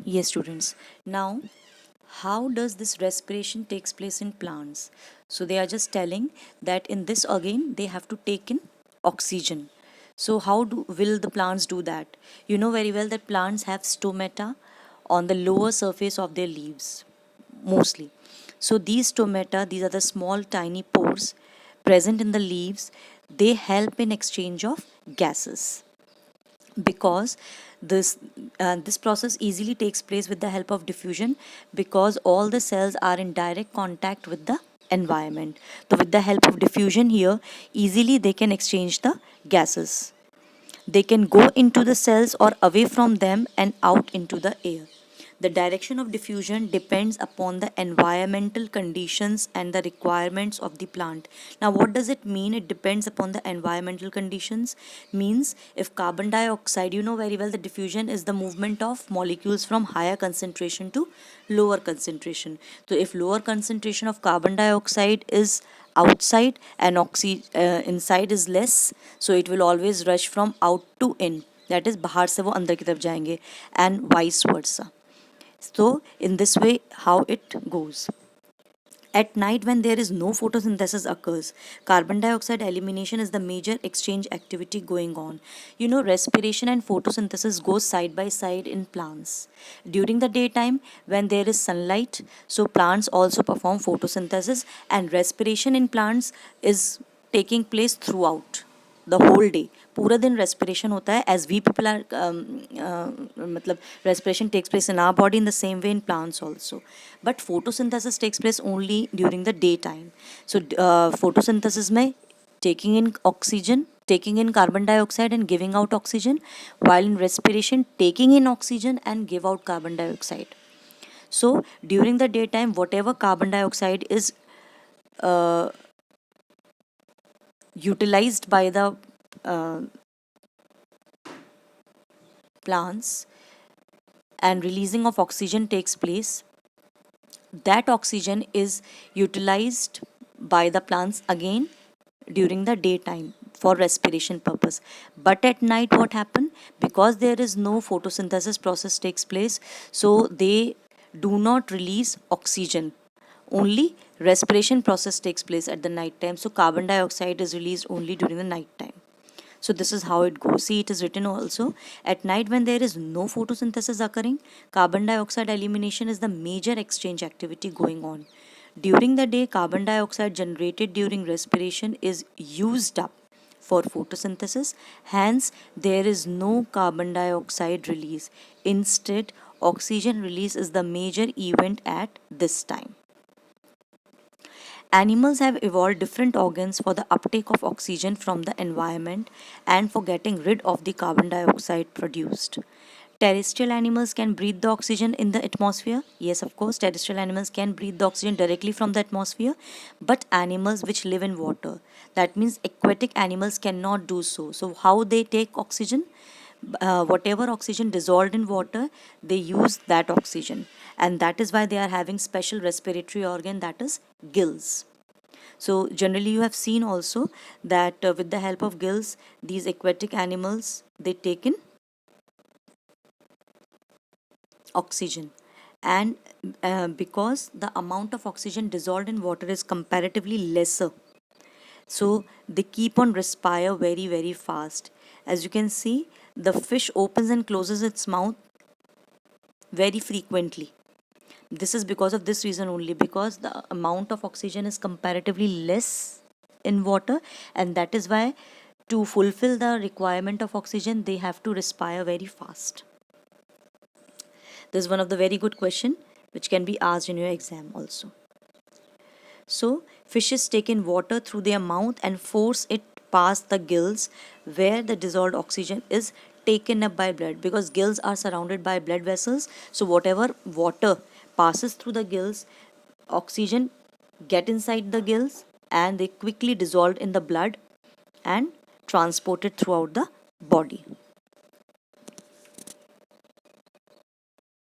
Yes, students. Now, how does this respiration takes place in plants? So they are just telling that in this again they have to take in oxygen. So how do will the plants do that? You know very well that plants have stomata on the lower surface of their leaves mostly. So these stomata, these are the small tiny pores present in the leaves. They help in exchange of gases because this process easily takes place with the help of diffusion because all the cells are in direct contact with the environment. So with the help of diffusion here, easily they can exchange the gases. They can go into the cells or away from them and out into the air. The direction of diffusion depends upon the environmental conditions and the requirements of the plant. Now, what does it mean? It depends upon the environmental conditions. Means if carbon dioxide, you know very well the diffusion is the movement of molecules from higher concentration to lower concentration. So, if lower concentration of carbon dioxide is outside and inside is less, so it will always rush from out to in, that is बाहर से वो अंदर की तरफ जाएंगे and vice versa. So in this way how it goes. At night, when there is no photosynthesis occurs, carbon dioxide elimination is the major exchange activity going on. You know, respiration and photosynthesis go side by side in plants. During the daytime, when there is sunlight, so plants also perform photosynthesis, and respiration in plants is taking place throughout the whole day. पूरा दिन respiration होता है as we people are मतलब respiration takes place in our body in the same way in plants also, but photosynthesis takes place only during the daytime. So photosynthesis में taking in oxygen, taking in carbon dioxide and giving out oxygen, while in respiration taking in oxygen and give out carbon dioxide. So during the daytime whatever carbon dioxide is uh, utilized by the uh, plants and releasing of oxygen takes place, that oxygen is utilized by the plants again during the daytime for respiration purpose. But at night what happen, because there is no photosynthesis process takes place, so they do not release oxygen, only respiration process takes place at the night time, so carbon dioxide is released only during the night time. So this is how it goes. See, it is written also, at night when there is no photosynthesis occurring, carbon dioxide elimination is the major exchange activity going on. During the day, carbon dioxide generated during respiration is used up for photosynthesis. Hence, there is no carbon dioxide release. Instead, oxygen release is the major event at this time. Animals have evolved different organs for the uptake of oxygen from the environment and for getting rid of the carbon dioxide produced. Terrestrial animals can breathe the oxygen in the atmosphere. Yes, of course, terrestrial animals can breathe the oxygen directly from the atmosphere, but animals which live in water, that means aquatic animals, cannot do so. So, how they take oxygen? Whatever oxygen dissolved in water, they use that oxygen, and that is why they are having special respiratory organ, that is gills. So generally you have seen also that with the help of gills, these aquatic animals, they take in oxygen, and because the amount of oxygen dissolved in water is comparatively lesser, so they keep on respire very fast. As you can see, the fish opens and closes its mouth very frequently. This is because of this reason only, because the amount of oxygen is comparatively less in water, and that is why to fulfill the requirement of oxygen they have to respire very fast. This is one of the very good question which can be asked in your exam also. So fishes take in water through their mouth and force it past the gills, where the dissolved oxygen is taken up by blood, because gills are surrounded by blood vessels. So whatever water passes through the gills, oxygen get inside the gills and they quickly dissolve in the blood and transported throughout the body.